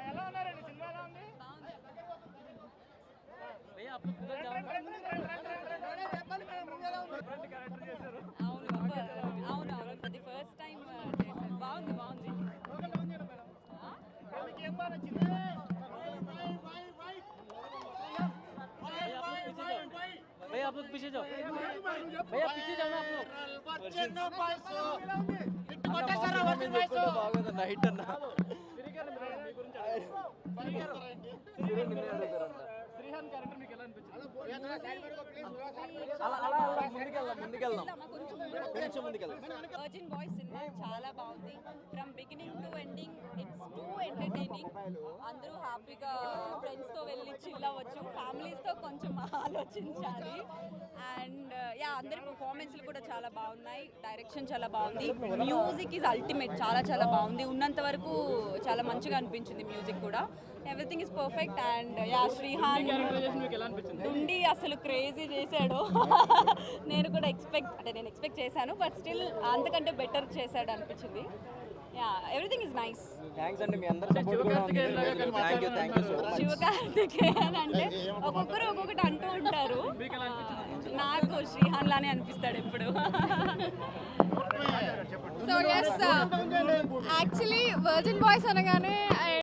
ఎలా ఉన్నారండి? సినిమా ఎలా ఉంది? అవును అది ఫస్ట్ టైం చేశారు. బాగుంది ఏం బాగా నచ్చింది? भैया आप लोग पीछे जाओ, भैया पीछे जाओ ना आप लोग। బాగుందన్న హిట్ అన్న. శ్రీహాన్ క్యారెక్టర్ మీకు ఎలా అనిపించింది? వర్జిన్ బాయ్స్ సినిమా చాలా బాగుంది. From beginning to ending it's two entertaining. అందరూ హ్యాపీగా ఫ్రెండ్స్తో వెళ్ళి చిల్ అవ్వచ్చు, ఫ్యామిలీస్తో కొంచెం ఆలోచించాలి. అండ్ అందరి పర్ఫార్మెన్స్లు కూడా చాలా బాగున్నాయి. డైరెక్షన్ చాలా బాగుంది. మ్యూజిక్ ఈజ్ అల్టిమేట్, చాలా బాగుంది. ఉన్నంత వరకు చాలా మంచిగా అనిపించింది మ్యూజిక్ కూడా. Everything is perfect. And Srihan నుండి అసలు క్రేజీ చేశాడు. నేను కూడా ఎక్స్పెక్ట్ చేశాను, బట్ స్టిల్ అంతకంటే బెటర్ చేశాడు అనిపించింది. Everything is nice. థ్యాంక్స్ అండి, మీ అందరి సపోర్ట్ కూడా ఉంది. Thank you so much. Sivakarthikeyan అంటే ఒక్కొక్కరు ఒక్కొక్కటి అంటూ ఉంటారు. నాకు శ్రీహాన్ లానే అనిపిస్తాడు ఎప్పుడు. So yes, actually virgin boys అనగానే